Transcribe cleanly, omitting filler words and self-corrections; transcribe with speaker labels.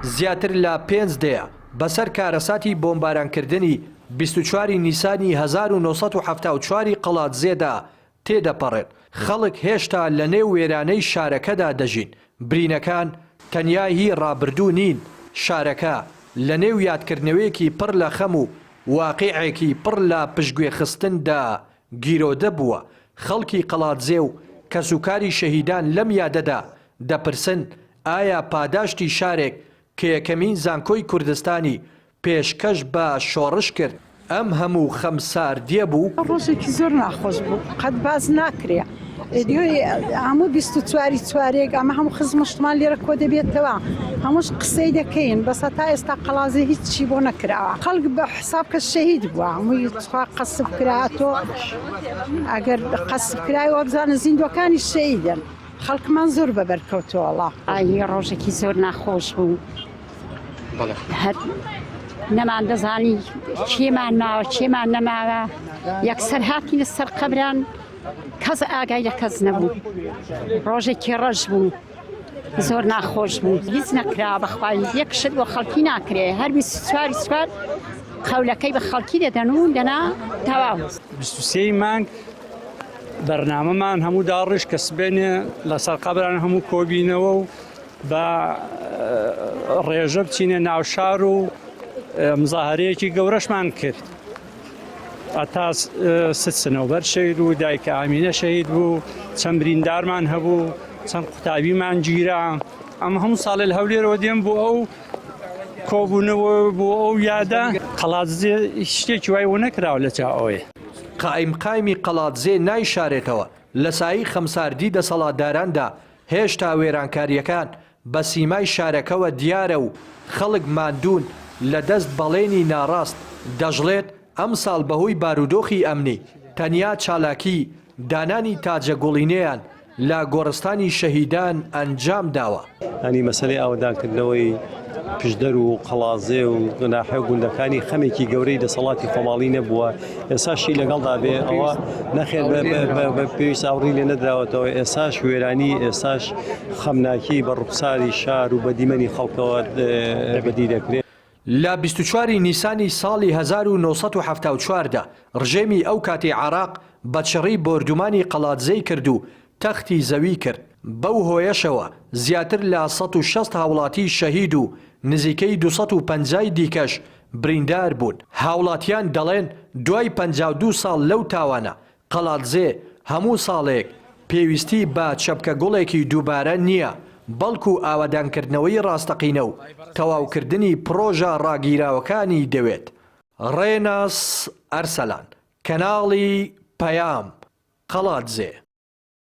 Speaker 1: زیاتر لە 5 دەیە بەسەر کارەساتی بۆمبارانکردنی 24 نیسانی 1974 قەڵاتزێدا تێدەپەڕێت. خەڵک هێشتا لە نێو وێرانەی شارەکەدا دەژین. برینەکان تەنیا هی ڕابردوو نین. شارەکە لە نێو یادکردنەوەیەکی پڕ لە خەم و واقیعێکی پڕ لە پشتگوێ خستندا گیرۆدە بووە. خەڵکی قەڵاتزێ و کەسوکاری شەهیدان لەم یادەدا دەپرسن ئایا پاداشتی شارێک کە یەکەمین زانکۆی کوردستانی پێشکەش بە شۆڕش کرد ئەم هەموو خەمساردیە بوو؟
Speaker 2: ڕۆژێکی زۆر ناخۆش بوو، قەت باز ناکرێ. هەموو 24 چوارێک ئەمە هەموو خزمشتمان لێرە کۆ دەبێتەوە، هەمووش قسەی دەکەین، بەسە تا ئێستا قەڵازێ هیچی بۆ نەکراوە. خەڵک بە حساب کە شەهید بووە، هەمووی قەسب کراتۆ، ئەگەر قەسب کرایەوە بزانە زیندوەکانی شەهیدن. خەڵکمان زۆر بەبەرکەوتووەڵە.
Speaker 3: ڕۆژێکی زۆر ناخۆش بوو. نەمان دەزانی چێمان ماوە چێمان نەماوە، یەکسەر هاتینە سەر قەبران کەس ئاگای لە کەس نەبوو. ڕۆژێکی ڕەش بوو، زۆر ناخۆش بوو، هیچ نەکرا بەخوای یەک شت بۆ خەڵکی ناکرێ. هەر 24 سوار قەولەکەی بە خەڵکی دەدەن و دەنا تەواو.
Speaker 4: 23 مانگ بەرنامەمان هەموو داڕش کە سبێنێ لەسەر قەبران هەموو کۆبینەوە و بە ڕێژە بچینە ناو شار و مزاهرەیەکی گەورەشمان کرد. ئەتا سنەوبەر شەهید و دایکە ئامینە شەهید بوو، چەند بریندارمان هەبوو، چەند قوتابیمان گیرا. ئەمە هەموو ساڵێ لە هەولێرەوە دێم بۆ ئەو کۆبوونەوە بۆ ئەو یادە. قەڵاتزێ شتێکی وای بۆ نەکراوە لە چاوەوەی.
Speaker 1: قایمی قەڵاتزێ نایشارێتەوە. لە سایی خەمساردی دەسەڵاتداراندا هێشتا وێرانکاریەکان بە سیمای شارەکەوە دیارە و خەڵک ماندوون لە دەست بەڵێنی ناڕاست. دەژڵێت ئەم ساڵ بەهۆی بارودۆخی ئەمنی تەنیا چالاکی دانانی تاجە گوڵینەیان لە گۆڕستانی شەهیدان ئەنجام داوە.
Speaker 5: هەنی مەسەلەی ئاوەدانکردنەوەی پشدەر و قەڵازێ و ناحێ گوندەکانی خەمێکی گەورەی دەسەڵاتی خۆماڵی نەبووە. ئێساشی لەگەڵدا بێ ئەوە نەخێت بە پێویست ئاوڕی لێ نەدراوەتەوە. ئێساش وێرانی، ئێساش خەمناکی بە ڕوخساری شار و بە دیمەنی خەڵکەوە بەدی دەکرێت.
Speaker 1: لە 24 نیسانی ساڵی 1974دا ڕژێمی ئەو کاتی عێراق بە چڕی بۆردومانی قەڵاتزەی کرد و تەختی زەوی کرد. بەو هۆیەشەوە زیاتر لە 160 هاوڵاتی شەهید و نزیکەی 250 دیکەش بریندار بوون. هاوڵاتیان دەڵێن دوای 52 ساڵ لەو تاوانە قەڵاتزێ هەموو ساڵێک پێویستی بە چەپکە گوڵێکی دووبارە نییە، بەڵکو ئاوەدانکردنەوەی ڕاستەقینە و تەواوکردنی پرۆژە ڕاگیراوەکانی دەوێت. ڕێناس ئەرسەلان، کەناڵی پەیام، قەڵاتزێ.